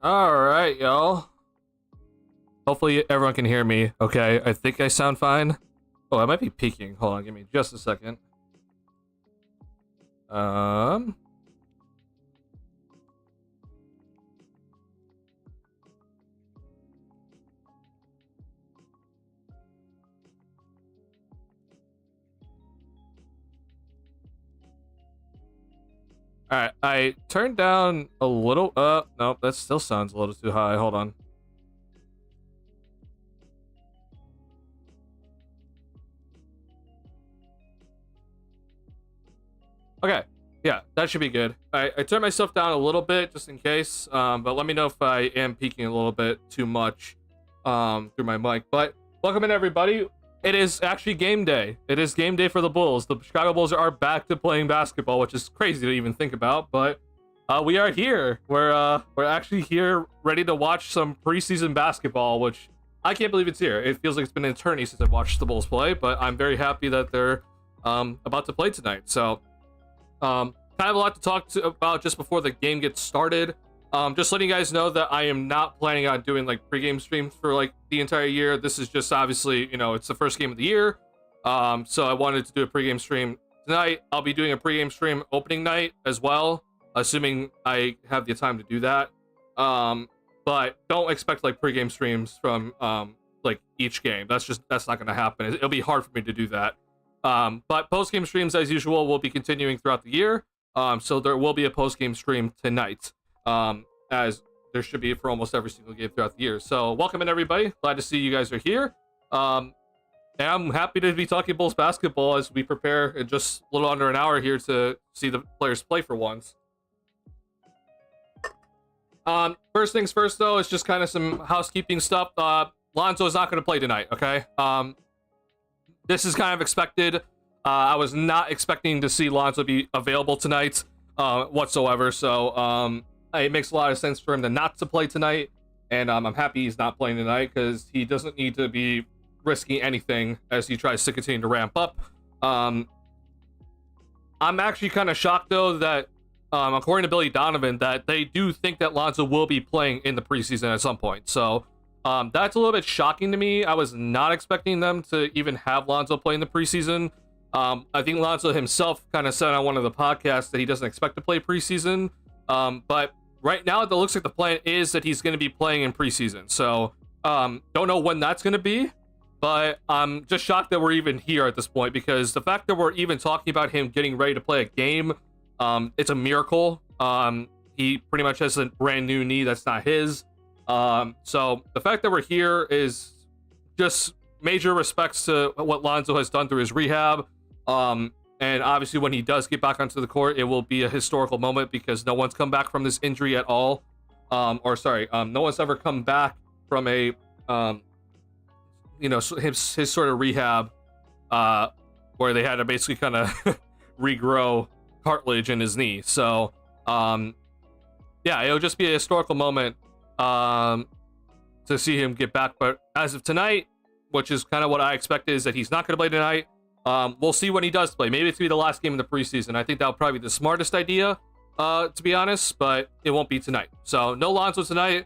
All right, y'all. Hopefully everyone can hear me. Okay, I think I sound fine. Oh, I might be peaking. Hold on, give me just a second. Um. All right, I turned down a little. Nope, that still sounds a little too high. Hold on. Okay, yeah, that should be good. I turned myself down a little bit just in case. But let me know if I am peaking a little bit too much through my mic. But welcome in, everybody. It is actually game day. It is game day for the Bulls. The Chicago Bulls are back to playing basketball, which is crazy to even think about. But we are here. We're actually here, ready to watch some preseason basketball, which I can't believe it's here. It feels like it's been an eternity since I've watched the Bulls play, but I'm very happy that they're about to play tonight. So kind of a lot to talk about just before the game gets started. Just letting you guys know that I am not planning on doing like pregame streams for like the entire year. This is just obviously, it's the first game of the year. So I wanted to do a pregame stream tonight. I'll be doing a pregame stream opening night as well, assuming I have the time to do that. But don't expect like pregame streams from like each game. That's not going to happen. It'll be hard for me to do that. But post-game streams, as usual, will be continuing throughout the year. So there will be a post-game stream tonight, as there should be for almost every single game throughout the year. So welcome in, everybody. Glad to see you guys are here. And I'm happy to be talking Bulls basketball as we prepare in just a little under an hour here to see the players play for once. First things first, though, is just kind of some housekeeping stuff. Lonzo is not going to play tonight, okay? This is kind of expected. I was not expecting to see Lonzo be available tonight whatsoever. So it makes a lot of sense for him not to play tonight. And I'm happy he's not playing tonight because he doesn't need to be risking anything as he tries to continue to ramp up. I'm actually kind of shocked, though, that according to Billy Donovan, that they do think that Lonzo will be playing in the preseason at some point. So that's a little bit shocking to me. I was not expecting them to even have Lonzo play in the preseason. I think Lonzo himself kind of said on one of the podcasts that he doesn't expect to play preseason. But right now, it looks like the plan is that he's going to be playing in preseason. So don't know when that's going to be, but I'm just shocked that we're even here at this point, because the fact that we're even talking about him getting ready to play a game, it's a miracle. He pretty much has a brand new knee that's not his. So the fact that we're here is just major respects to what Lonzo has done through his rehab. And obviously when he does get back onto the court, it will be a historical moment because no one's come back from this injury at all. No one's ever come back from a, his sort of rehab, where they had to basically kind of regrow cartilage in his knee. So, yeah, it'll just be a historical moment to see him get back. But as of tonight, which is kind of what I expected, is that he's not going to play tonight. We'll see when he does play. Maybe it's going to be the last game in the preseason. I think that'll probably be the smartest idea, to be honest, but it won't be tonight. So no Lonzo tonight.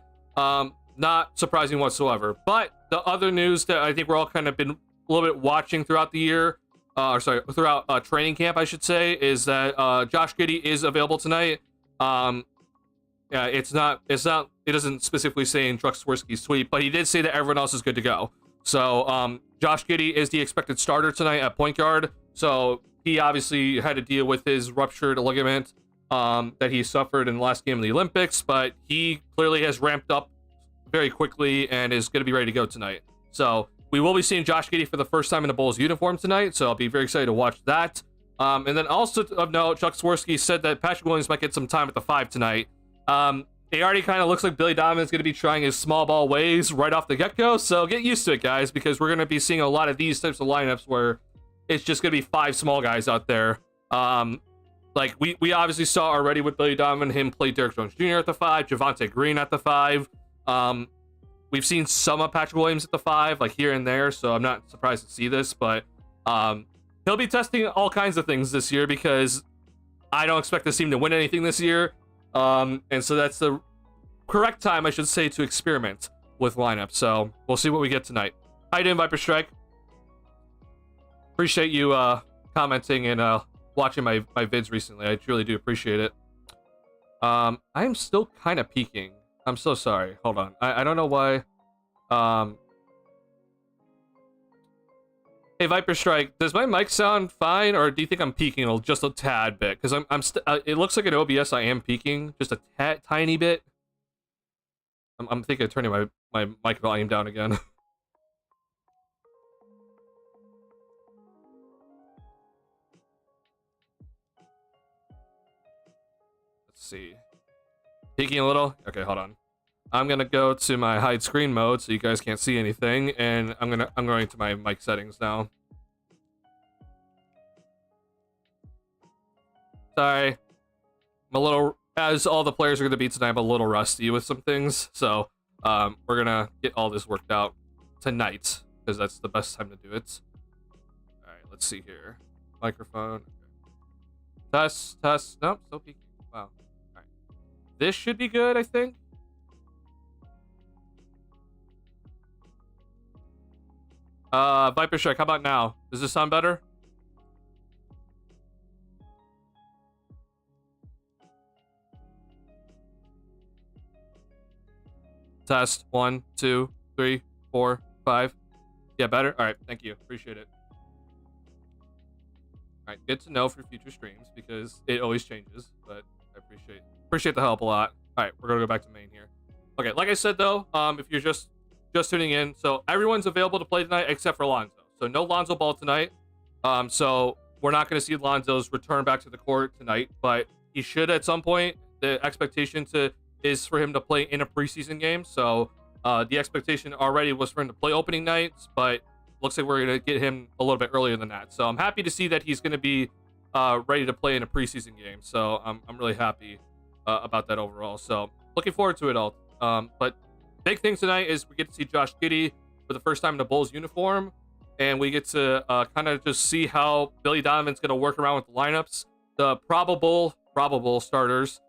Not surprising whatsoever. But the other news that I think we're all kind of been a little bit watching throughout the year, throughout training camp, I should say, is that Josh Giddey is available tonight. Yeah, it doesn't specifically say in Chuck Swirsky's tweet, but he did say that everyone else is good to go. So Josh Giddey is the expected starter tonight at point guard. So he obviously had to deal with his ruptured ligament that he suffered in the last game of the Olympics, but he clearly has ramped up very quickly and is going to be ready to go tonight. So we will be seeing Josh Giddey for the first time in a Bulls uniform tonight, so I'll be very excited to watch that. And then also of note, Chuck Swirsky said that Patrick Williams might get some time at the 5 tonight. It already kind of looks like Billy Donovan's going to be trying his small ball ways right off the get-go, so get used to it, guys, because we're going to be seeing a lot of these types of lineups where it's just going to be 5 small guys out there. Like we obviously saw already with Billy Donovan, him play Derrick Jones Jr. at the 5, Javonte Green at the 5. We've seen some of Patrick Williams at the 5, like here and there, so I'm not surprised to see this, but he'll be testing all kinds of things this year because I don't expect this team to win anything this year. And so that's the correct time, I should say, to experiment with lineups. So we'll see what we get tonight. How you doing, Viper Strike? Appreciate you commenting and watching my vids recently. I truly do appreciate it. I am still kind of peaking. I'm so sorry. Hold on. I don't know why. Hey, Viper Strike, does my mic sound fine, or do you think I'm peaking just a tad bit? Because it looks like in OBS I am peaking just a tiny bit. I'm thinking of turning my mic volume down again. Let's see. Peaking a little? Okay, hold on. I'm gonna go to my hide screen mode so you guys can't see anything, and I'm going to my mic settings now. Sorry. I'm a little, as all the players are gonna be tonight, I'm a little rusty with some things, so we're gonna get all this worked out tonight, because that's the best time to do it. Alright, let's see here. Microphone. Okay. Test. Nope, still peaking. Wow. Alright. This should be good, I think. Viper Strike, how about now? Does this sound better? Test. 1, 2, 3, 4, 5. Yeah, better? Alright, thank you. Appreciate it. Alright, good to know for future streams because it always changes, but I appreciate the help a lot. Alright, we're gonna go back to main here. Okay, like I said though, if you're just tuning in, so everyone's available to play tonight except for Lonzo. So no Lonzo Ball tonight. So we're not going to see Lonzo's return back to the court tonight, but he should at some point. The expectation is for him to play in a preseason game. So the expectation already was for him to play opening nights, but looks like we're going to get him a little bit earlier than that. So I'm happy to see that he's going to be ready to play in a preseason game. So I'm really happy about that overall. So looking forward to it all. But big thing tonight is we get to see Josh Giddey for the first time in a Bulls uniform, and we get to kind of just see how Billy Donovan's going to work around with the lineups, the probable starters.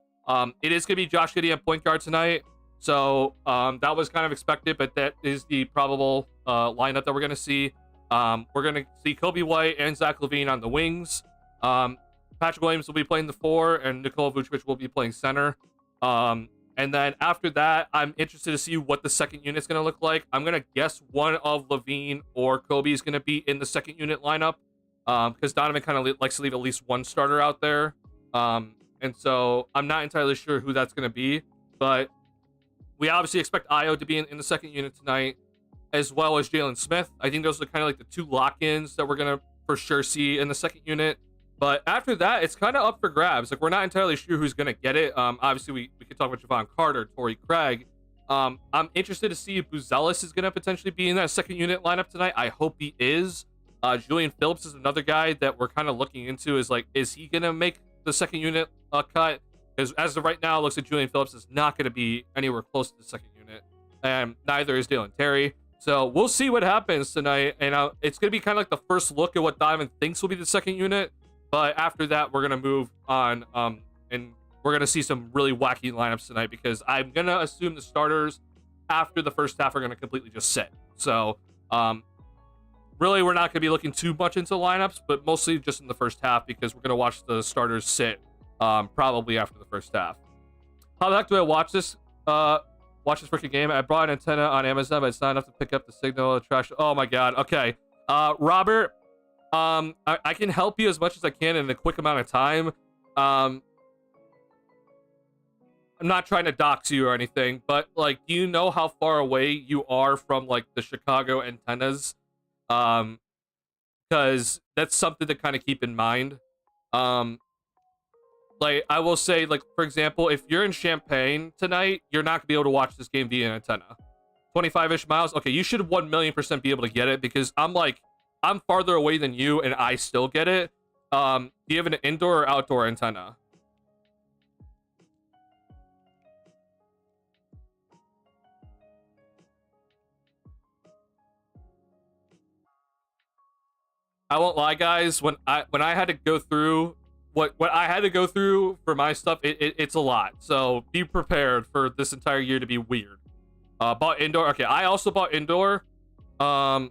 It is going to be Josh Giddey at point guard tonight, so that was kind of expected, but that is the probable lineup that we're going to see. We're going to see Kobe White and Zach LaVine on the wings. Patrick Williams will be playing the 4, and Nikola Vucevic will be playing center. And then after that, I'm interested to see what the second unit's going to look like. I'm going to guess one of LaVine or Kobe is going to be in the second unit lineup because Donovan kind of likes to leave at least one starter out there. And so I'm not entirely sure who that's going to be. But we obviously expect Io to be in the second unit tonight, as well as Jalen Smith. I think those are kind of like the two lock-ins that we're going to for sure see in the second unit. But after that, it's kind of up for grabs. Like, we're not entirely sure who's going to get it. Obviously, we could talk about Javon Carter, Torrey Craig. I'm interested to see if Buzelis is going to potentially be in that second unit lineup tonight. I hope he is. Julian Phillips is another guy that we're kind of looking into. Is he going to make the second unit cut? Because as of right now, it looks like Julian Phillips is not going to be anywhere close to the second unit. And neither is Dalen Terry. So we'll see what happens tonight. And it's going to be kind of like the first look at what Donovan thinks will be the second unit. But after that, we're going to move on, and we're going to see some really wacky lineups tonight because I'm going to assume the starters after the first half are going to completely just sit. So, really, we're not going to be looking too much into lineups, but mostly just in the first half because we're going to watch the starters sit probably after the first half. How the heck do I watch this? Watch this freaking game? I brought an antenna on Amazon, but it's not enough to pick up the signal. Trash. Oh, my God. Okay. Robert... I can help you as much as I can in a quick amount of time. I'm not trying to dox you or anything, but like, do you know how far away you are from like the Chicago antennas? Because that's something to kind of keep in mind. Like, I will say, like, for example, if you're in Champaign tonight, you're not gonna be able to watch this game via an antenna. 25-ish miles. Okay, you should 1,000,000% be able to get it because I'm farther away than you, and I still get it. Do you have an indoor or outdoor antenna? I won't lie, guys. When I had to go through what I had to go through for my stuff, it's a lot. So be prepared for this entire year to be weird. Bought indoor. Okay, I also bought indoor. Problem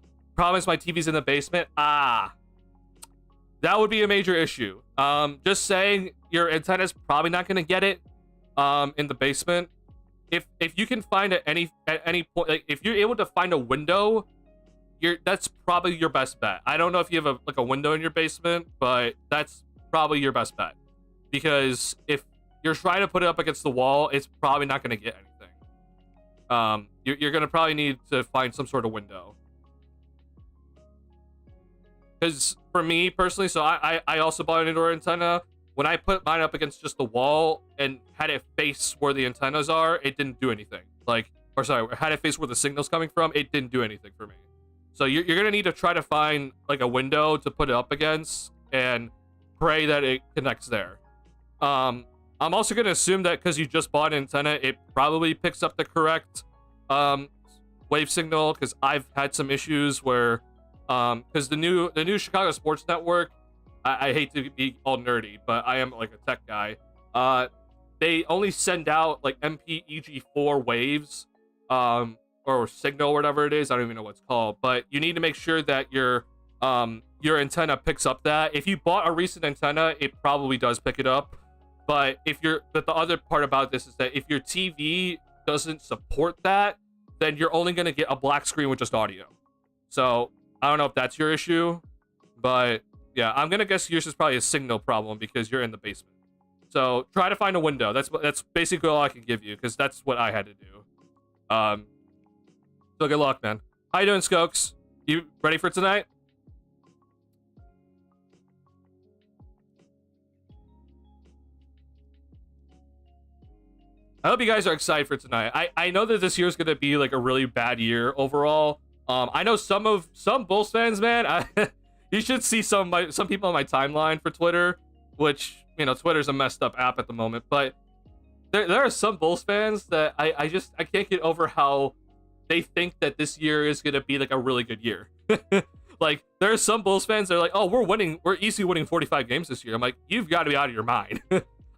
is my TV's in the basement. That would be a major issue. Just saying, your antenna's probably not gonna get it in the basement. If you can find at any point, like if you're able to find a window, that's probably your best bet. I don't know if you have a window in your basement, but that's probably your best bet, because if you're trying to put it up against the wall, it's probably not going to get anything. You're going to probably need to find some sort of window. Because for me personally, so I also bought an indoor antenna. When I put mine up against just the wall and had it face where the antennas are, it didn't do anything. Had it face where the signal's coming from, it didn't do anything for me. So you're going to need to try to find like a window to put it up against and pray that it connects there. I'm also going to assume that because you just bought an antenna, it probably picks up the correct wave signal, because I've had some issues where because the new Chicago Sports Network, I hate to be all nerdy, but I am like a tech guy. They only send out like MPEG4 waves, or signal, whatever it is. I don't even know what it's called, but you need to make sure that your antenna picks up that. If you bought a recent antenna, it probably does pick it up. But the other part about this is that if your TV doesn't support that, then you're only going to get a black screen with just audio. So I don't know if that's your issue, but yeah, I'm going to guess yours is probably a signal problem because you're in the basement. So try to find a window. That's basically all I can give you, because that's what I had to do. So good luck, man. How you doing, Skokes? You ready for tonight? I hope you guys are excited for tonight. I know that this year is going to be like a really bad year overall. I know some Bulls fans, man. You should see some people on my timeline for Twitter, which, you know, Twitter's a messed up app at the moment. But there are some Bulls fans that I can't get over how they think that this year is going to be like a really good year. Like, there are some Bulls fans that are like, oh, we're easily winning 45 games this year. I'm like, you've got to be out of your mind.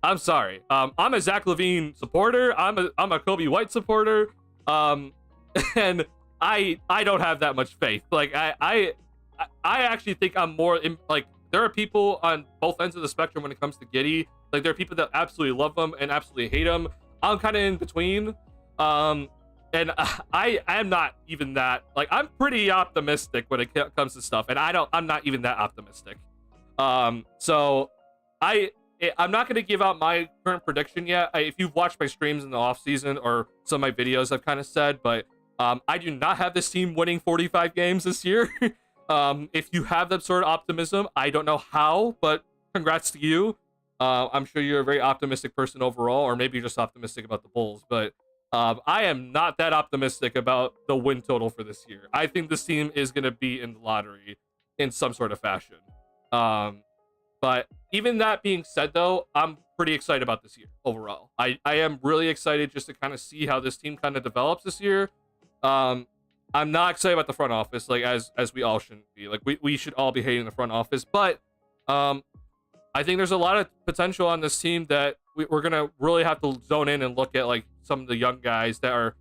I'm sorry. I'm a Zach LaVine supporter. I'm a Kobe White supporter. And I don't have that much faith. Like, I actually think I'm more in, like, there are people on both ends of the spectrum when it comes to Giddey. Like, there are people that absolutely love him and absolutely hate him. I'm kind of in between. And I am not even that, like, I'm pretty optimistic when it comes to stuff, and I'm not even that optimistic. So I'm not going to give out my current prediction yet. If you've watched my streams in the off season or some of my videos, I've kind of said, but I do not have this team winning 45 games this year. If you have that sort of optimism, I don't know how, but congrats to you. I'm sure you're a very optimistic person overall, or maybe you're just optimistic about the Bulls, but I am not that optimistic about the win total for this year. I think this team is going to be in the lottery in some sort of fashion. But even that being said, though, I'm pretty excited about this year overall. I am really excited just to kind of see how this team kind of develops this year. I'm not excited about the front office, like as we all shouldn't be. Like we should all be hating the front office, but I think there's a lot of potential on this team that we're gonna really have to zone in and look at, like some of the young guys that are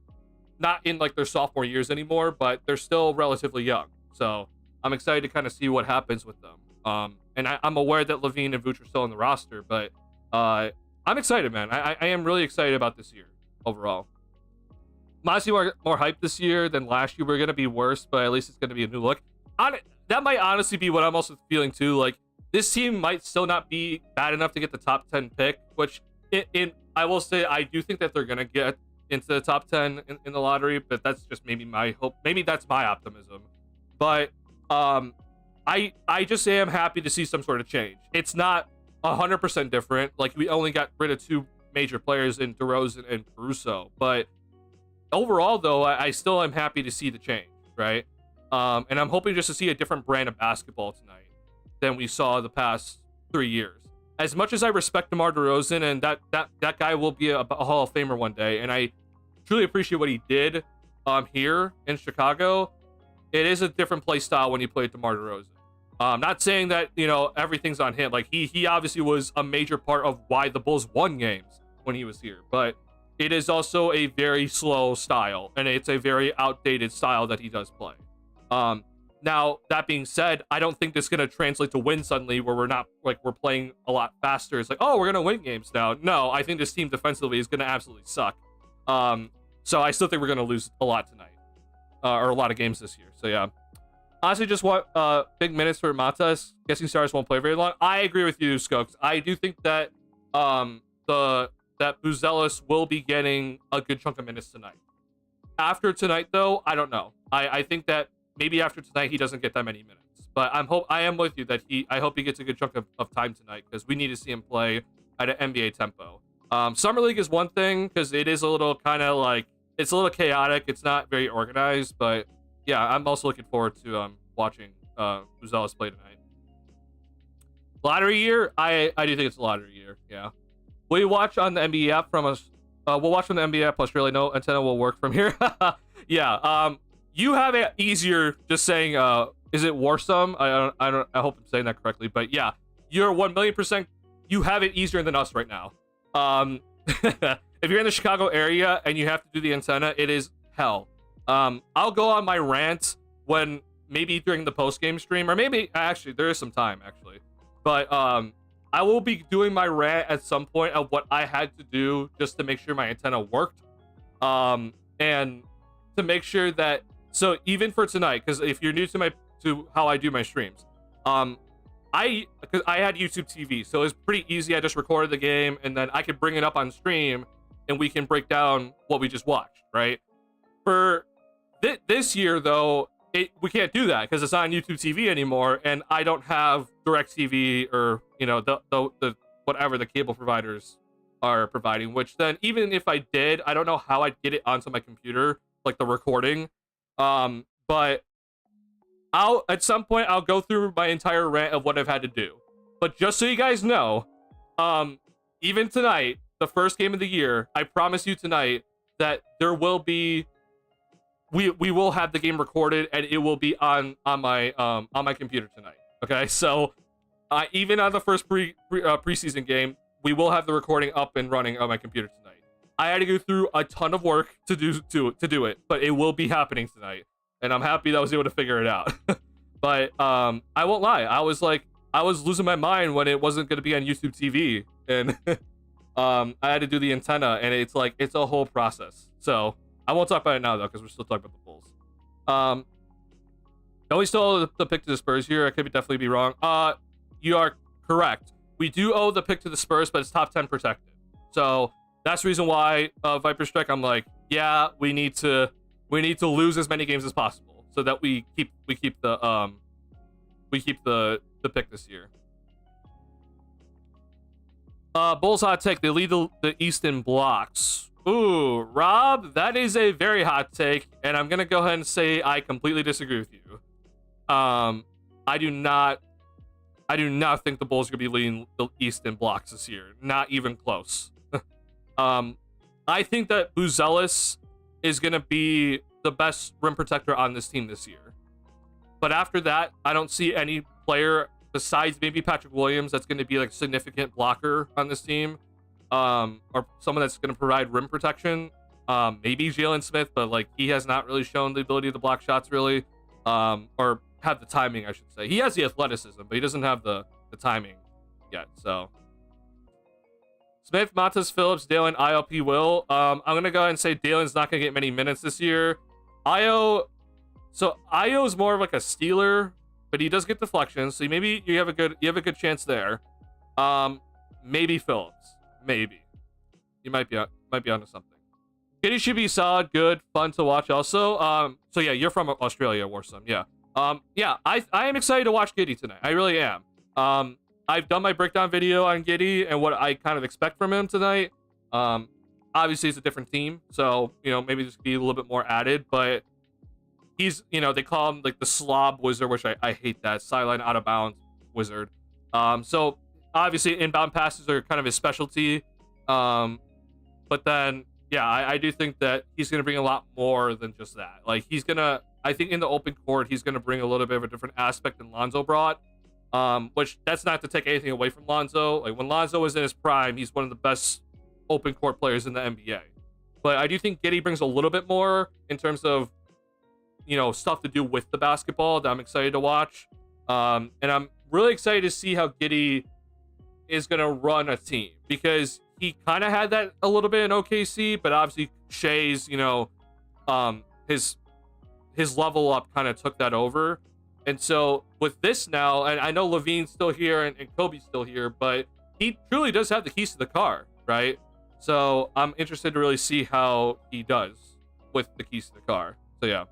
not in like their sophomore years anymore, but they're still relatively young. So I'm excited to kind of see what happens with them. And I'm aware that Levine and Vooch are still on the roster, but I'm excited, man. I am really excited about this year overall. I'm honestly more hyped this year than last year. We're gonna be worse, but at least it's gonna be a new look. That might honestly be what I'm also feeling too. Like, this team might still not be bad enough to get the top 10 pick, which I will say I do think that they're gonna get into the top 10 in the lottery, but that's just maybe my hope. Maybe that's my optimism. But I just am happy to see some sort of change. It's not 100% different. Like, we only got rid of two major players in DeRozan and Caruso, but overall, though, I still am happy to see the change, right? And I'm hoping just to see a different brand of basketball tonight than we saw the past 3 years. As much as I respect DeMar DeRozan, and that guy will be a Hall of Famer one day, and I truly appreciate what he did here in Chicago, it is a different play style when you play DeMar DeRozan. Not saying that, you know, everything's on him. Like, he obviously was a major part of why the Bulls won games when he was here, but it is also a very slow style, and it's a very outdated style that he does play. Now, that being said, I don't think this is going to translate to win suddenly, where we're not, like, we're playing a lot faster. It's like, oh, we're going to win games now. No, I think this team defensively is going to absolutely suck. So I still think we're going to lose a lot tonight, or a lot of games this year. So, yeah. Honestly, just want big minutes for Matas. Guessing stars won't play very long. I agree with you, Skokes. I do think that that Buzelis will be getting a good chunk of minutes tonight. After tonight, though, I don't know. I think that maybe after tonight he doesn't get that many minutes. But I am with you that I hope he gets a good chunk of time tonight, because we need to see him play at an NBA tempo. Summer League is one thing, because it is a little kind of like, it's a little chaotic. It's not very organized, but yeah, I'm also looking forward to watching Buzelis play tonight. Lottery year? I do think it's a lottery year. Yeah, we watch on the NBA app from us. We'll watch from the NBA app. Australia, no antenna will work from here. Yeah. You have it easier just saying. Is it Warsome? I hope I'm saying that correctly. But yeah, you're 1,000,000%. You have it easier than us right now. If you're in the Chicago area and you have to do the antenna, it is hell. I'll go on my rant when maybe during the post-game stream, or maybe actually there is some time actually, but I will be doing my rant at some point of what I had to do just to make sure my antenna worked, and to make sure that, so even for tonight, because if you're new to how I do my streams, because I had YouTube TV, so it was pretty easy. I just recorded the game and then I could bring it up on stream and we can break down what we just watched, right? For this year, though, we can't do that because it's not on YouTube TV anymore, and I don't have DirecTV or, you know, the whatever the cable providers are providing. Which then, even if I did, I don't know how I'd get it onto my computer, like the recording. But at some point I'll go through my entire rant of what I've had to do. But just so you guys know, even tonight, the first game of the year, I promise you tonight that there will be. We will have the game recorded and it will be on my computer tonight. Okay, so even on the first preseason game, we will have the recording up and running on my computer tonight. I had to go through a ton of work to do it, but it will be happening tonight, and I'm happy that I was able to figure it out. But I won't lie, I was losing my mind when it wasn't going to be on YouTube TV, and I had to do the antenna, and it's a whole process. So I won't talk about it now, though, because we're still talking about the Bulls. No, we still owe the pick to the Spurs here. I could definitely be wrong. You are correct. We do owe the pick to the Spurs, but it's top 10 protected. So that's the reason why Viper Strike, I'm like, yeah, we need to lose as many games as possible so that we keep the pick this year. Bulls hot take. They lead the East in blocks. Ooh, Rob, that is a very hot take, and I'm gonna go ahead and say I completely disagree with you. I do not think the Bulls are gonna be leading the East in blocks this year. Not even close. I think that Buzelis is gonna be the best rim protector on this team this year. But after that, I don't see any player besides maybe Patrick Williams that's gonna be like a significant blocker on this team. Or someone that's going to provide rim protection. Maybe Jalen Smith, but like he has not really shown the ability to block shots really, or have the timing, I should say. He has the athleticism, but he doesn't have the timing yet. So Smith, Matas, Phillips, Dalen, IOP will. I'm gonna go ahead and say Dalen's not gonna get many minutes this year. Io is more of like a stealer, but he does get deflections, so maybe you have a good chance there. Maybe Phillips. Maybe you might be onto something. Giddy should be solid, good, fun to watch. Also, so yeah, you're from Australia, Warsome. Yeah, yeah, I am excited to watch Giddy tonight. I really am. I've done my breakdown video on Giddy and what I kind of expect from him tonight. Obviously it's a different team, so you know maybe just be a little bit more added. But he's, you know, they call him like the slob wizard, which I hate that, sideline out of bounds wizard. So obviously inbound passes are kind of his specialty, but then yeah, I do think that he's gonna bring a lot more than just that. Like I think in the open court, he's going to bring a little bit of a different aspect than Lonzo brought. Which that's not to take anything away from Lonzo. Like when Lonzo was in his prime, he's one of the best open court players in the NBA. But I do think Giddey brings a little bit more in terms of, stuff to do with the basketball that I'm excited to watch. And I'm really excited to see how Giddey is going to run a team, because he kind of had that a little bit in OKC, but obviously Shea's, his level up kind of took that over. And so with this now, and I know Levine's still here and Kobe's still here, but he truly does have the keys to the car, right? So I'm interested to really see how he does with the keys to the car. So yeah.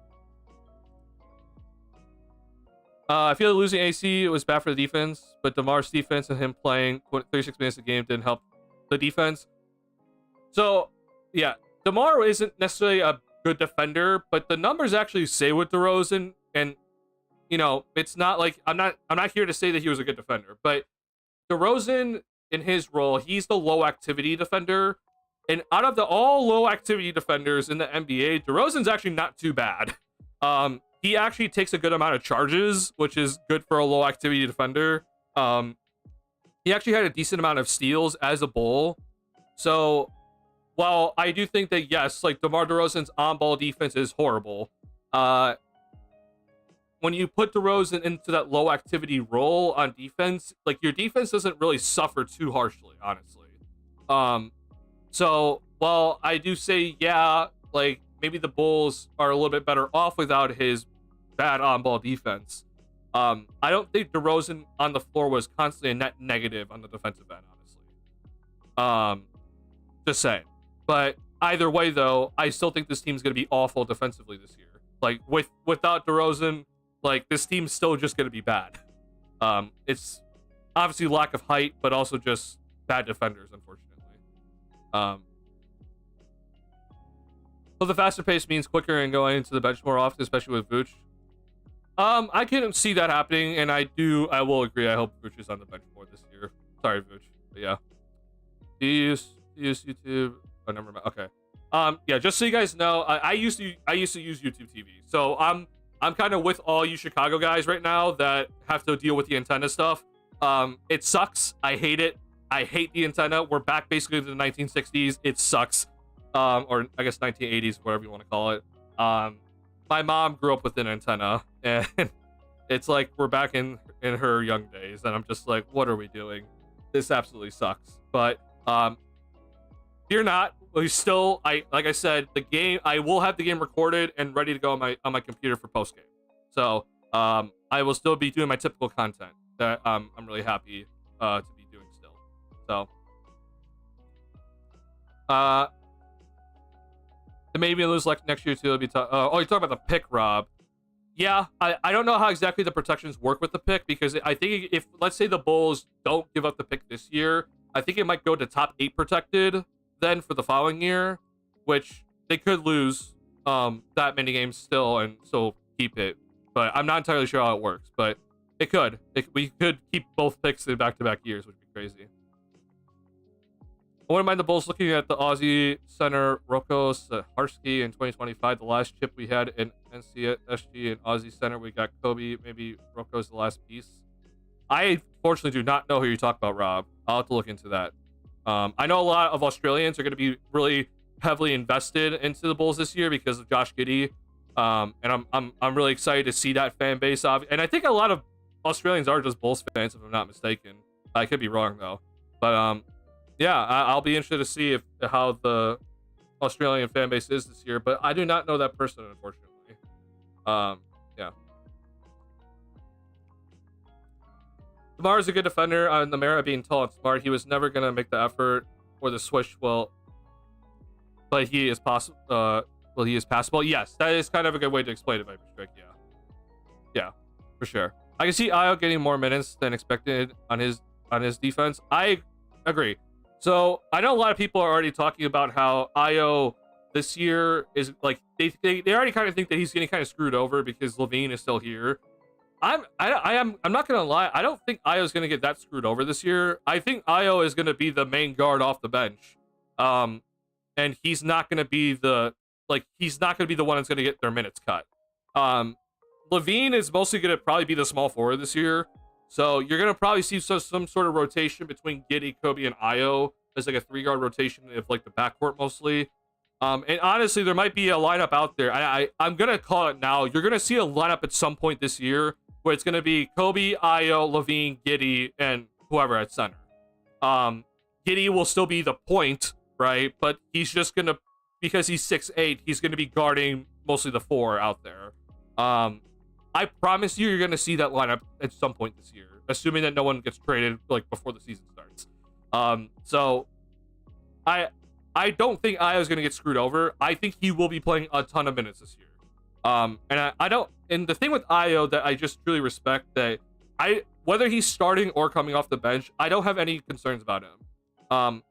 I feel like losing AC was bad for the defense, but DeMar's defense and him playing 36 minutes a game didn't help the defense. So yeah, DeMar isn't necessarily a good defender, but the numbers actually say with DeRozan, and it's not like I'm not here to say that he was a good defender, but DeRozan in his role, he's the low activity defender, and out of all low activity defenders in the NBA, DeRozan's actually not too bad. He actually takes a good amount of charges, which is good for a low activity defender. He actually had a decent amount of steals as a Bull. So while I do think that, yes, like DeMar DeRozan's on-ball defense is horrible, when you put DeRozan into that low activity role on defense, like your defense doesn't really suffer too harshly, honestly. So while I do say, yeah, like maybe the Bulls are a little bit better off without his bad on-ball defense, I don't think DeRozan on the floor was constantly a net negative on the defensive end, honestly. Just saying. But either way, though, I still think this team's going to be awful defensively this year. Like without DeRozan, like this team's still just going to be bad. It's obviously lack of height, but also just bad defenders, unfortunately. So the faster pace means quicker and going into the bench more often, especially with Vooch. I can see that happening, and I will agree. I hope Vooch is on the bench more this year. Sorry, Vooch, but yeah. Do you use YouTube? Oh, never mind. Okay. Yeah, just so you guys know, I used to use YouTube TV, so I'm kind of with all you Chicago guys right now that have to deal with the antenna stuff. It sucks. I hate it. I hate the antenna. We're back basically to the 1960s. It sucks. Or I guess 1980s, whatever you want to call it. My mom grew up with an antenna, and it's like we're back in her young days, and I'm just like, what are we doing? This absolutely sucks. But fear not. We still, like I said, the game. I will have the game recorded and ready to go on my computer for post game. So I will still be doing my typical content that I'm really happy to be doing still. So maybe lose like next year too. It'll be tough. Oh, you're talking about the pick, Rob. Yeah, I don't know how exactly the protections work with the pick, because I think if, let's say, the Bulls don't give up the pick this year, I think it might go to top 8 protected then for the following year, which they could lose that many games still and still keep it. But I'm not entirely sure how it works, but it could. We could keep both picks in back-to-back years, which would be crazy. I wouldn't mind the Bulls looking at the Aussie center Rocco Saharsky in 2025, the last chip we had in NCSG and Aussie center. We got Kobe. Maybe Rocco's the last piece. I fortunately do not know who you talk about, Rob. I'll have to look into that. I know a lot of Australians are going to be really heavily invested into the Bulls this year because of Josh Giddey, and I'm really excited to see that fan base. And I think a lot of Australians are just Bulls fans, if I'm not mistaken. I could be wrong though, but yeah, I'll be interested to see how the Australian fan base is this year, but I do not know that person, unfortunately. Yeah. DeMar is a good defender on the merit of being tall and smart. He was never going to make the effort or the switch well, but he is possible. He is passable. Yes, that is kind of a good way to explain it, Viper. Yeah. Yeah, for sure. I can see Ayo getting more minutes than expected on his defense. I agree. So I know a lot of people are already talking about how Ayo this year is like they already kind of think that he's getting kind of screwed over because Levine is still here. I'm not gonna lie. I don't think Ayo's gonna get that screwed over this year. I think Ayo is gonna be the main guard off the bench, and he's not gonna be the one that's gonna get their minutes cut. Levine is mostly going to probably be the small forward this year. So you're going to probably see some sort of rotation between Giddey, Kobe, and Io as like a 3-guard rotation of like the backcourt mostly. And honestly, there might be a lineup out there. I'm going to call it now. You're going to see a lineup at some point this year where it's going to be Kobe, Io, Levine, Giddey, and whoever at center. Giddey will still be the point, right? But he's just going to, because he's 6'8", he's going to be guarding mostly the 4 out there. I promise you're going to see that lineup at some point this year, assuming that no one gets traded like before the season starts. So I don't think Io is going to get screwed over. I think he will be playing a ton of minutes this year. And I don't. And the thing with Io that I just truly respect, that whether he's starting or coming off the bench, I don't have any concerns about him.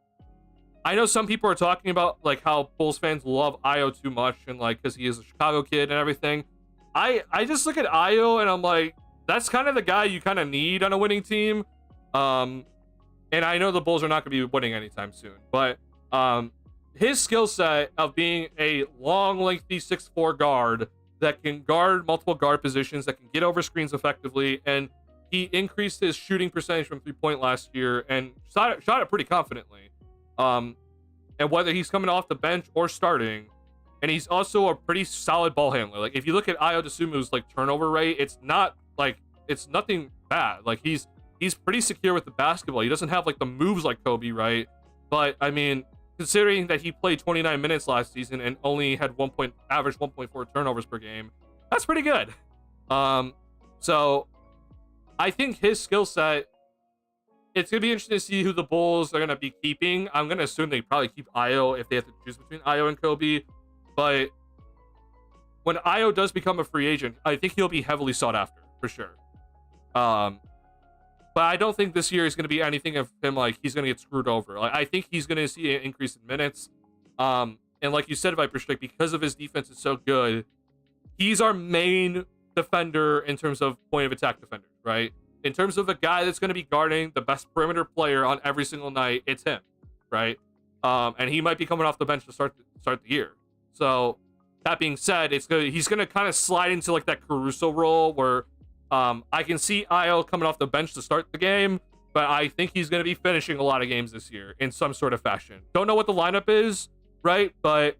I know some people are talking about like how Bulls fans love Io too much, and like because he is a Chicago kid and everything. I just look at Io and I'm like, that's kind of the guy you kind of need on a winning team. And I know the Bulls are not going to be winning anytime soon, but his skill set of being a long, lengthy 6'4" guard that can guard multiple guard positions, that can get over screens effectively, and he increased his shooting percentage from 3-point last year and shot it pretty confidently. And whether he's coming off the bench or starting, and he's also a pretty solid ball handler. Like if you look at Io DeSumu's like turnover rate, it's nothing bad. Like he's pretty secure with the basketball. He doesn't have like the moves like Kobe, right? But I mean, considering that he played 29 minutes last season and only had average 1.4 turnovers per game, that's pretty good. So I think his skill set, it's going to be interesting to see who the Bulls are going to be keeping. I'm going to assume they probably keep Io if they have to choose between Io and Kobe. But when Io does become a free agent, I think he'll be heavily sought after, for sure. But I don't think this year is going to be anything of him like he's going to get screwed over. Like I think he's going to see an increase in minutes. And like you said, Viper Strike, because of his defense is so good, he's our main defender in terms of point of attack defenders, right? In terms of a guy that's going to be guarding the best perimeter player on every single night, it's him, right? And he might be coming off the bench to start the year. So that being said, he's going to kind of slide into like that Caruso role where I can see Io coming off the bench to start the game, but I think he's going to be finishing a lot of games this year in some sort of fashion. Don't know what the lineup is, right? But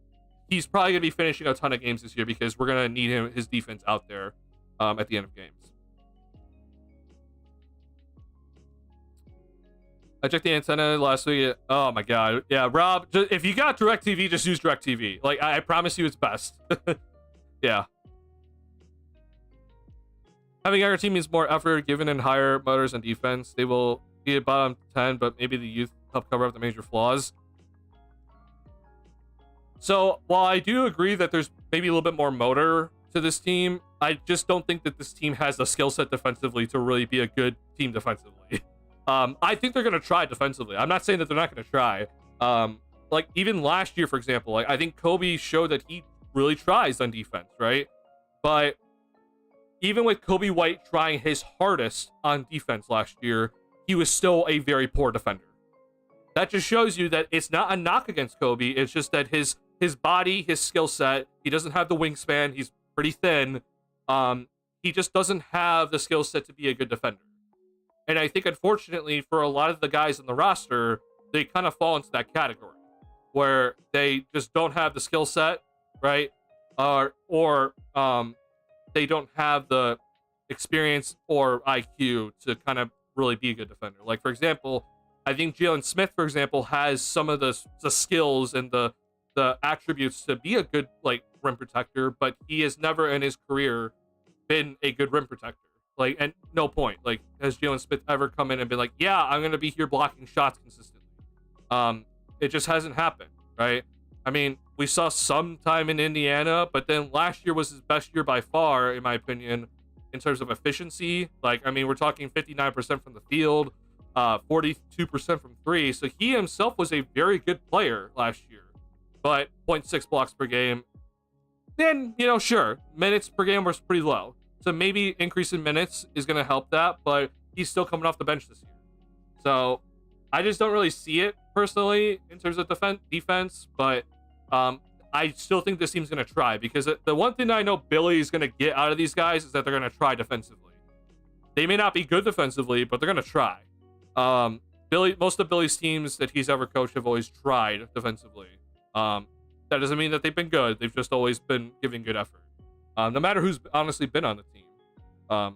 he's probably going to be finishing a ton of games this year because we're going to need his defense out there at the end of games. I checked the antenna last week. Oh my god. Yeah, Rob, if you got DirecTV, just use DirecTV. Like, I promise you it's best. Yeah. Having our team means more effort given in higher motors and defense. They will be a bottom 10, but maybe the youth help cover up the major flaws. So, while I do agree that there's maybe a little bit more motor to this team, I just don't think that this team has the skill set defensively to really be a good team defensively. I think they're going to try defensively. I'm not saying that they're not going to try. Like, even last year, for example, like I think Kobe showed that he really tries on defense, right? But even with Kobe White trying his hardest on defense last year, he was still a very poor defender. That just shows you that it's not a knock against Kobe. It's just that his body, his skill set, he doesn't have the wingspan. He's pretty thin. He just doesn't have the skill set to be a good defender. And I think, unfortunately, for a lot of the guys on the roster, they kind of fall into that category where they just don't have the skill set, right? Or they don't have the experience or IQ to kind of really be a good defender. Like, for example, I think Jalen Smith, for example, has some of the skills and the attributes to be a good like rim protector, but he has never in his career been a good rim protector. Like, and no point. Like, has Jalen Smith ever come in and been like, yeah, I'm going to be here blocking shots consistently? It just hasn't happened, right? I mean, we saw some time in Indiana, but then last year was his best year by far, in my opinion, in terms of efficiency. Like, I mean, we're talking 59% from the field, 42% from three. So he himself was a very good player last year, but 0.6 blocks per game. Then, you know, sure, minutes per game was pretty low. So maybe increase in minutes is going to help that, but he's still coming off the bench this year. So I just don't really see it personally in terms of defense, but I still think this team's going to try, because the one thing I know Billy's going to get out of these guys is that they're going to try defensively. They may not be good defensively, but they're going to try. Most of Billy's teams that he's ever coached have always tried defensively. That doesn't mean that they've been good. They've just always been giving good effort. No matter who's honestly been on the team. So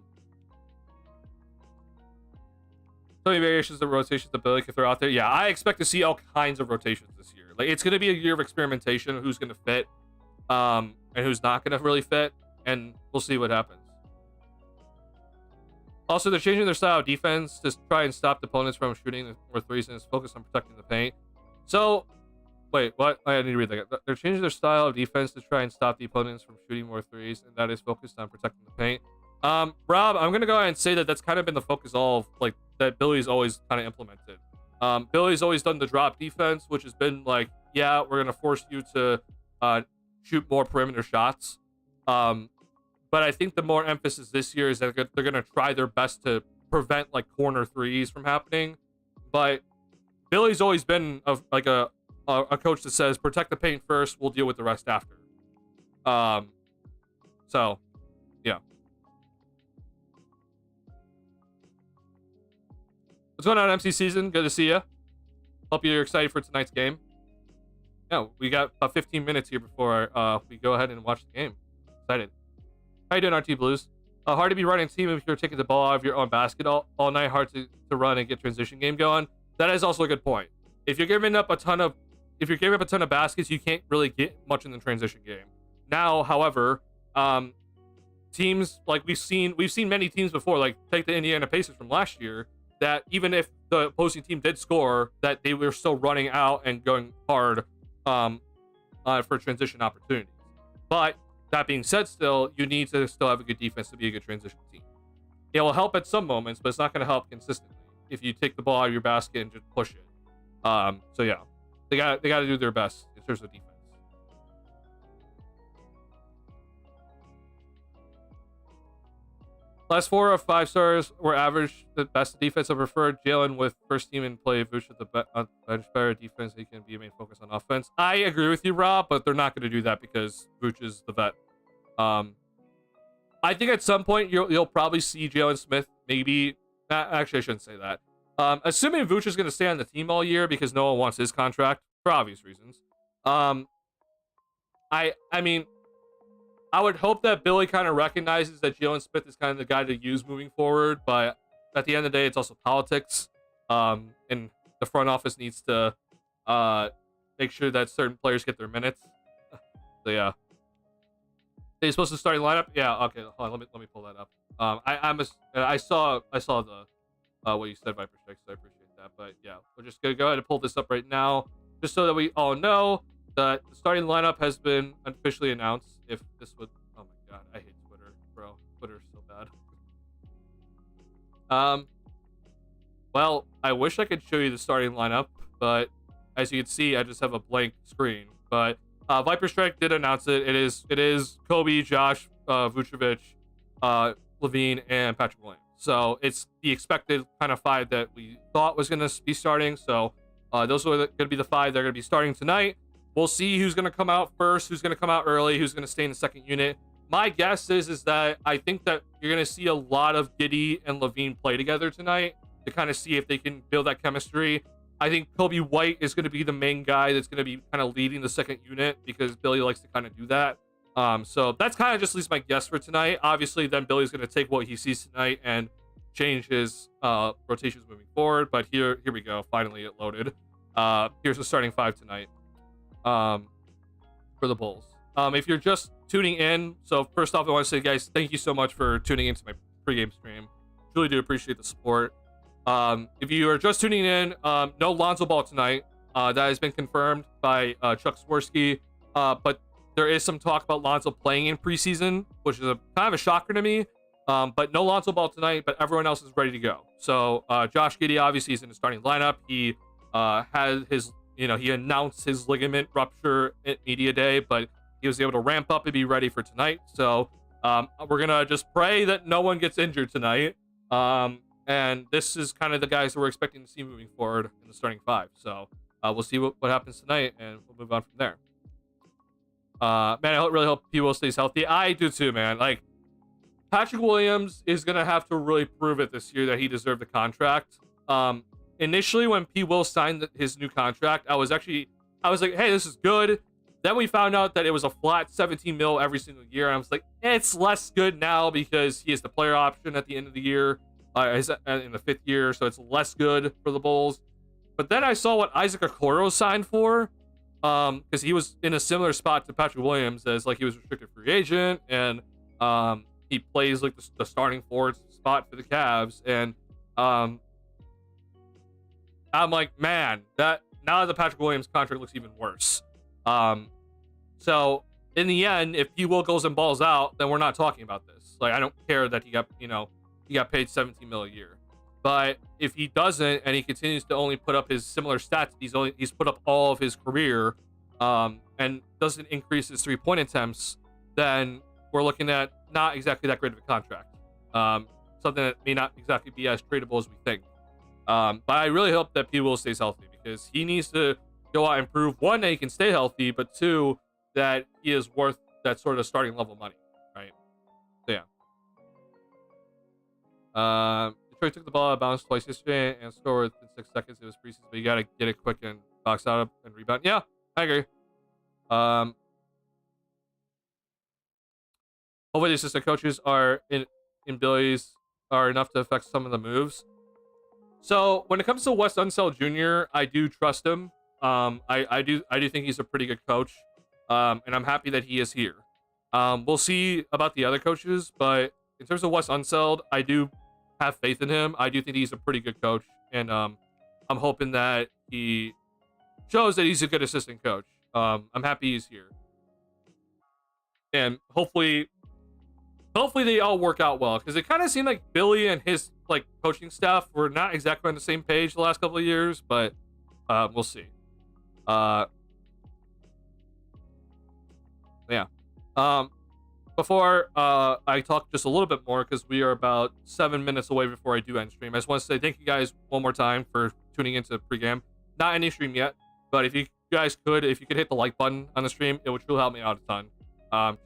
many variations of rotations that Billy can throw out there. Yeah, I expect to see all kinds of rotations this year. Like, it's going to be a year of experimentation, who's going to fit, and who's not going to really fit, and we'll see what happens. Also, they're changing their style of defense to try and stop the opponents from shooting more threes, and is focused on protecting the paint. So, wait, what? I need to read that. They're changing their style of defense to try and stop the opponents from shooting more threes, and that is focused on protecting the paint. Rob, I'm gonna go ahead and say that that's kind of been the focus all of, like, that Billy's always kind of implemented. Billy's always done the drop defense, which has been like, yeah, we're gonna force you to shoot more perimeter shots. But I think the more emphasis this year is that they're gonna try their best to prevent like corner threes from happening. But Billy's always been a coach that says protect the paint first, we'll deal with the rest after. So yeah. What's going on, MC Season? Good to see you. Hope you're excited for tonight's game. Yeah, we got about 15 minutes here before we go ahead and watch the game. Excited. How you doing, RT Blues? Hard to be running a team if you're taking the ball out of your own basket all night. Hard to run and get transition game going. That is also a good point. If you're giving up a ton of baskets, you can't really get much in the transition game. Now, however, teams like we've seen many teams before, like take the Indiana Pacers from last year, that even if the opposing team did score, that they were still running out and going hard for transition opportunities. But that being said, still, you need to still have a good defense to be a good transition team. It will help at some moments, but it's not going to help consistently if you take the ball out of your basket and just push it. So yeah, they got to do their best in terms of defense. Last 4 of 5 stars were average. The best defense I preferred. Jalen with first team in play. Vooch with the bench better defense. He can be a main focus on offense. I agree with you, Rob, but they're not going to do that because Vooch is the vet. I think at some point you'll probably see Jalen Smith. Maybe actually I shouldn't say that. Assuming Vooch is going to stay on the team all year because no one wants his contract for obvious reasons. I mean, I would hope that Billy kind of recognizes that Jalen Smith is kind of the guy to use moving forward, but at the end of the day, it's also politics. And the front office needs to make sure that certain players get their minutes. So yeah. They're supposed to start in lineup? Yeah, okay. Hold on, let me pull that up. I saw the what you said, Viper Strike, so I appreciate that. But yeah, we're just gonna go ahead and pull this up right now, just so that we all know that the starting lineup has been officially announced. If this would, oh my god, I hate Twitter, bro. Twitter's so bad. Well, I wish I could show you the starting lineup, but as you can see, I just have a blank screen. But Viper Strike did announce it. It is Kobe, Josh, Vucevic, Levine, and Patrick Williams. So it's the expected kind of 5 that we thought was going to be starting. So those are going to be the 5 that are going to be starting tonight. We'll see who's going to come out first, who's going to come out early, who's going to stay in the second unit. My guess is that I think that you're going to see a lot of Giddey and Levine play together tonight to kind of see if they can build that chemistry. I think Kobe White is going to be the main guy that's going to be kind of leading the second unit because Billy likes to kind of do that. So that's kind of just at least my guess for tonight. Obviously, then Billy's going to take what he sees tonight and change his rotations moving forward. But here we go. Finally, it loaded. Here's the starting 5 tonight. For the Bulls. If you're just tuning in, so first off, I want to say, guys, thank you so much for tuning into my pregame stream. Truly do appreciate the support. If you are just tuning in, no Lonzo Ball tonight. That has been confirmed by Chuck Swirsky. But there is some talk about Lonzo playing in preseason, which is kind of a shocker to me. But no Lonzo Ball tonight, but everyone else is ready to go. So Josh Giddey obviously is in the starting lineup. He had his he announced his ligament rupture at media day, but he was able to ramp up and be ready for tonight. So we're going to just pray that no one gets injured tonight. And this is kind of the guys that we're expecting to see moving forward in the starting 5. So we'll see what happens tonight, and we'll move on from there. Man, I really hope P. Will stays healthy. I do too, man. Like, Patrick Williams is gonna have to really prove it this year that he deserved the contract. Initially when P. Will signed his new contract, I was like, hey, this is good. Then we found out that it was a flat 17 mil every single year. And I was like, it's less good now because he has the player option at the end of the year, in the 5th year, so it's less good for the Bulls. But then I saw what Isaac Okoro signed for, because he was in a similar spot to Patrick Williams, as like he was restricted free agent, and he plays like the starting forward spot for the Cavs, and I'm like, man, that now the Patrick Williams contract looks even worse. So in the end, if P. Will goes and balls out, then we're not talking about this. Like, I don't care that he got paid 17 mil a year. But if he doesn't, and he continues to only put up his similar stats, he's put up all of his career, and doesn't increase his 3-point attempts, then we're looking at not exactly that great of a contract. Something that may not exactly be as tradable as we think. But I really hope that P. Will stays healthy, because he needs to go out and prove, one, that he can stay healthy, but two, that he is worth that sort of starting level money, right? So yeah. Detroit took the ball out of bounds twice yesterday and scored within 6 seconds. It was preseason, but you gotta get it quick and box out and rebound. Yeah, I agree. Hopefully the assistant coaches are abilities are enough to affect some of the moves. So when it comes to Wes Unseld Jr., I do trust him. I do think he's a pretty good coach, and I'm happy that he is here. We'll see about the other coaches, but in terms of Wes Unseld, I do have faith in him. I do think he's a pretty good coach, and I'm hoping that he shows that he's a good assistant coach. I'm happy he's here, and hopefully they all work out well, because it kind of seemed like Billy and his like coaching staff were not exactly on the same page the last couple of years, but we'll see. Yeah. Before I talk just a little bit more, because we are about 7 minutes away before I do end stream, I just want to say thank you guys one more time for tuning into Pregame. Not any stream yet, but if you could hit the like button on the stream, it would truly help me out a ton.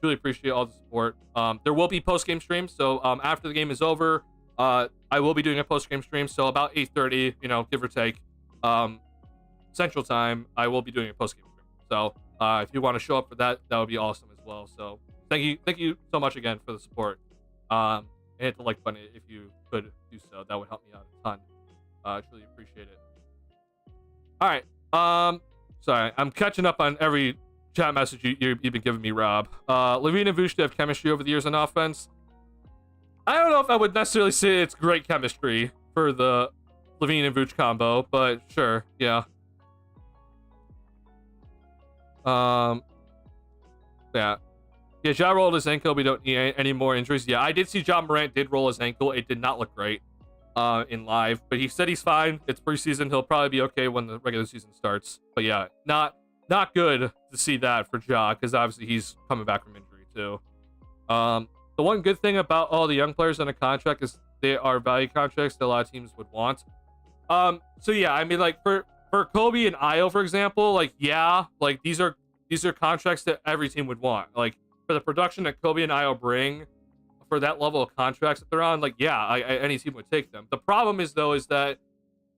Truly appreciate all the support. There will be post-game streams, so after the game is over, I will be doing a post-game stream, so about 8:30, give or take, Central Time, I will be doing a post-game stream. So if you want to show up for that, that would be awesome as well. So thank you so much again for the support. And hit the like button if you could do so. That would help me out a ton. I truly appreciate it. All right. Sorry, I'm catching up on every chat message you've been giving me, Rob. Levine and Vuce have chemistry over the years on offense. I don't know if I would necessarily say it's great chemistry for the Levine and Vuce combo, but sure, yeah. Yeah, Ja rolled his ankle. We don't need any more injuries. Yeah, I did see John Morant did roll his ankle. It did not look great in live, but he said he's fine. It's preseason. He'll probably be okay when the regular season starts. But yeah, not good to see that for Ja, because obviously he's coming back from injury too. The one good thing about all the young players on a contract is they are value contracts that a lot of teams would want. So yeah, I mean, like for Kobe and Ayo, for example, like, yeah, like these are contracts that every team would want. Like, for the production that Kobe and Ayo bring for that level of contracts that they're on, like, yeah, any team would take them. The problem is, though, is that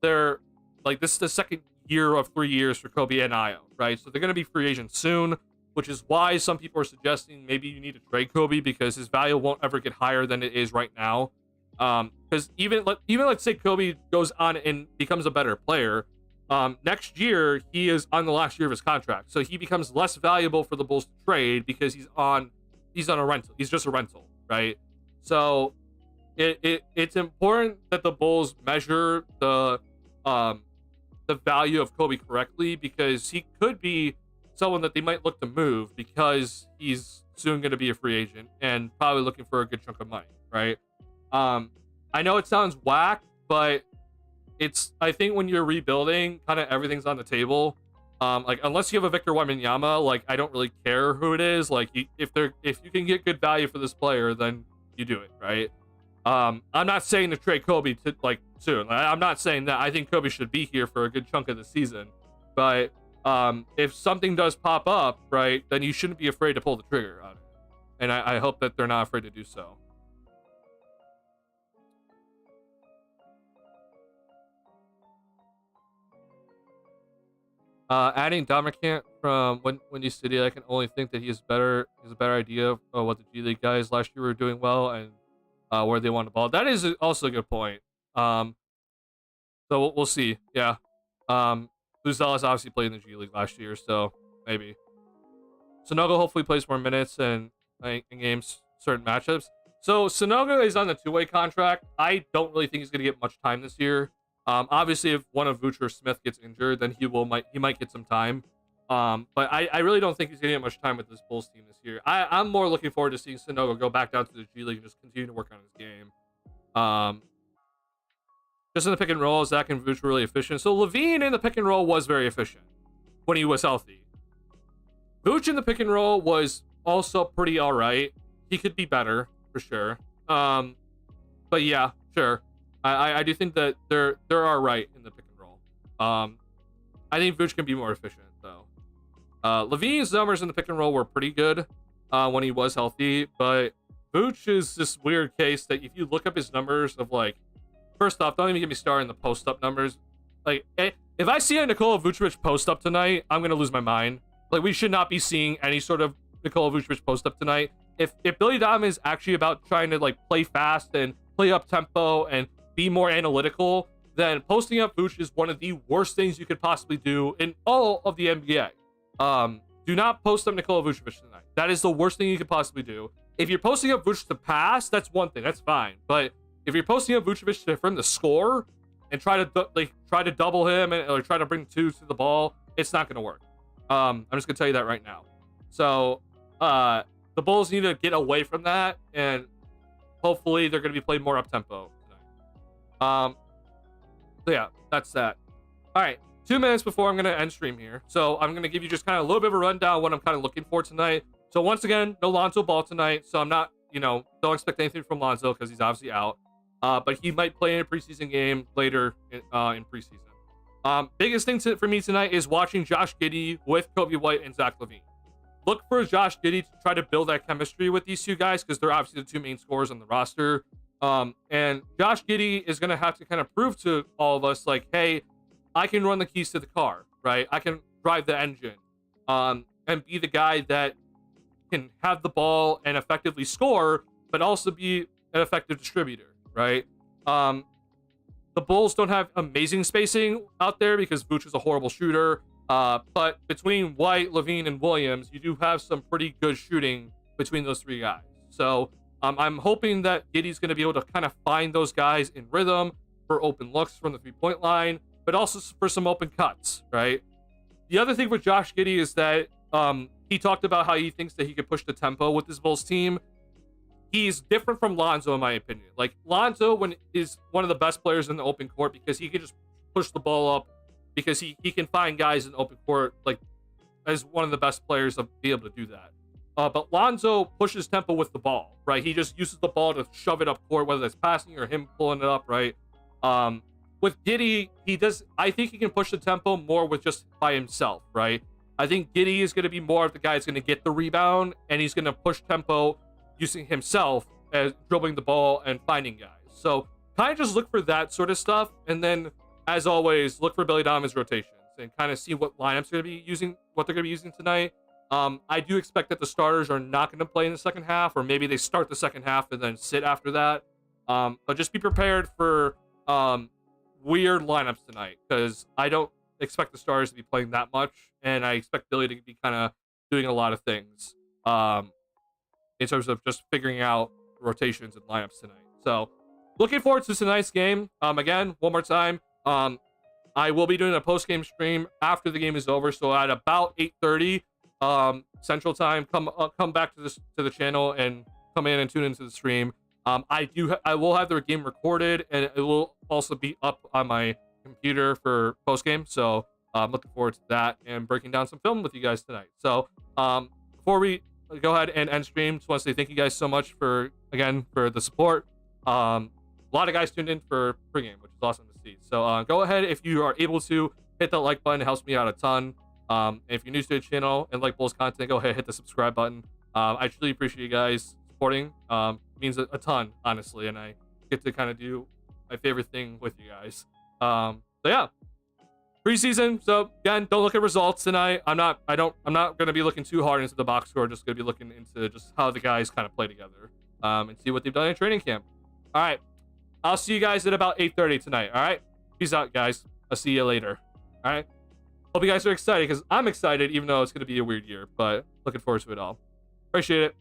they're like, this is the second year of 3 years for Kobe and Ayo, right? So they're going to be free agents soon, which is why some people are suggesting maybe you need to trade Kobe, because his value won't ever get higher than it is right now. Because even let's say Kobe goes on and becomes a better player, next year he is on the last year of his contract, so he becomes less valuable for the Bulls to trade because he's on a rental. He's just a rental, right? So it's important that the Bulls measure the value of Kobe correctly, because he could be someone that they might look to move because he's soon going to be a free agent and probably looking for a good chunk of money, right? I know it sounds whack, but I think when you're rebuilding, kind of everything's on the table. Like, unless you have a Victor Wembanyama, like, I don't really care who it is. Like, if you can get good value for this player, then you do it, right? I'm not saying to trade Kobe to, like, soon. I'm not saying that. I think Kobe should be here for a good chunk of the season, but if something does pop up, right, then you shouldn't be afraid to pull the trigger on it. And I hope that they're not afraid to do so. Adding Domercant from Windy City, I can only think that he is better. He has a better idea of what the G League guys last year were doing well and where they want the ball. That is also a good point. So we'll see. Yeah. Luzelis obviously played in the G League last year, so maybe. Sonogo hopefully plays more minutes and in games, certain matchups. So Sonogo is on the two-way contract. I don't really think he's going to get much time this year. Obviously, if one of Vooch or Smith gets injured, then he might get some time. But I really don't think he's going to get much time with this Bulls team this year. I'm more looking forward to seeing Sonogo go back down to the G League and just continue to work on his game. Just in the pick and roll, Zach and Vooch were really efficient. So Levine in the pick and roll was very efficient when he was healthy. Vooch in the pick and roll was also pretty all right. He could be better for sure. But yeah, sure. I do think that they're all right in the pick and roll. I think Vooch can be more efficient though. Levine's numbers in the pick and roll were pretty good when he was healthy, but Vooch is this weird case that if you look up his numbers of like, first off, don't even get me started in the post up numbers. Like, if I see a Nikola Vucevic post up tonight, I'm gonna lose my mind. Like, we should not be seeing any sort of Nikola Vucevic post up tonight. If Billy Donovan is actually about trying to like play fast and play up tempo and be more analytical, then posting up Vooch is one of the worst things you could possibly do in all of the NBA. Do not post up Nikola Vucevic tonight. That is the worst thing you could possibly do. If you're posting up Vooch to pass, that's one thing. That's fine. But if you're posting up Vucevic for him to score and try to double him or try to bring twos to the ball, it's not going to work. I'm just going to tell you that right now. So the Bulls need to get away from that, and hopefully they're going to be playing more up tempo tonight. So yeah, that's that. All right, 2 minutes before I'm going to end stream here. So I'm going to give you just kind of a little bit of a rundown of what I'm kind of looking for tonight. So once again, no Lonzo Ball tonight. So I'm not, don't expect anything from Lonzo because he's obviously out. But he might play in a preseason game later in preseason. Biggest thing for me tonight is watching Josh Giddey with Kobe White and Zach LaVine. Look for Josh Giddey to try to build that chemistry with these two guys because they're obviously the two main scorers on the roster. And Josh Giddey is going to have to kind of prove to all of us, like, hey, I can run the keys to the car, right? I can drive the engine and be the guy that can have the ball and effectively score, but also be an effective distributor. Right. The Bulls don't have amazing spacing out there because Vooch is a horrible shooter. But between White, Levine, and Williams, you do have some pretty good shooting between those three guys. So I'm hoping that Giddey's going to be able to kind of find those guys in rhythm for open looks from the 3-point line, but also for some open cuts. Right. The other thing with Josh Giddey is that he talked about how he thinks that he could push the tempo with this Bulls team. He's different from Lonzo, in my opinion. Like, Lonzo is one of the best players in the open court because he can just push the ball up because he can find guys in the open court, like, as one of the best players to be able to do that. But Lonzo pushes tempo with the ball, right? He just uses the ball to shove it up court, whether it's passing or him pulling it up, right? With Giddey, I think he can push the tempo more with just by himself, right? I think Giddey is going to be more of the guy that's going to get the rebound, and he's going to push tempo using himself as dribbling the ball and finding guys. So kind of just look for that sort of stuff. And then, as always, look for Billy Donovan's rotations and kind of see what lineups they're going to be using, what they're going to be using tonight. I do expect that the starters are not going to play in the second half, or maybe they start the second half and then sit after that. But just be prepared for weird lineups tonight because I don't expect the starters to be playing that much. And I expect Billy to be kind of doing a lot of things. In terms of just figuring out rotations and lineups tonight. So looking forward to tonight's game. Again, one more time, I will be doing a post-game stream after the game is over. So at about 8:30 Central Time, come back to the channel and come in and tune into the stream. I will have the game recorded and it will also be up on my computer for post-game. So I'm looking forward to that and breaking down some film with you guys tonight. So before we go ahead and end stream, just want to say thank you guys so much for the support. A lot of guys tuned in for pregame, which is awesome to see. So go ahead, if you are able to hit that like button, it helps me out a ton. If you're new to the channel and like Bull's content, go ahead, hit the subscribe button. I truly appreciate you guys supporting. It means a ton, honestly, and I get to kind of do my favorite thing with you guys. So yeah, preseason. So again, don't look at results tonight. I'm not gonna be looking too hard into the box score. Just gonna be looking into just how the guys kind of play together, and see what they've done in training camp. All right, I'll see you guys at about 8:30 tonight. All right, peace out, guys. I'll see you later. All right. Hope you guys are excited because I'm excited, even though it's gonna be a weird year, but looking forward to it all. Appreciate it.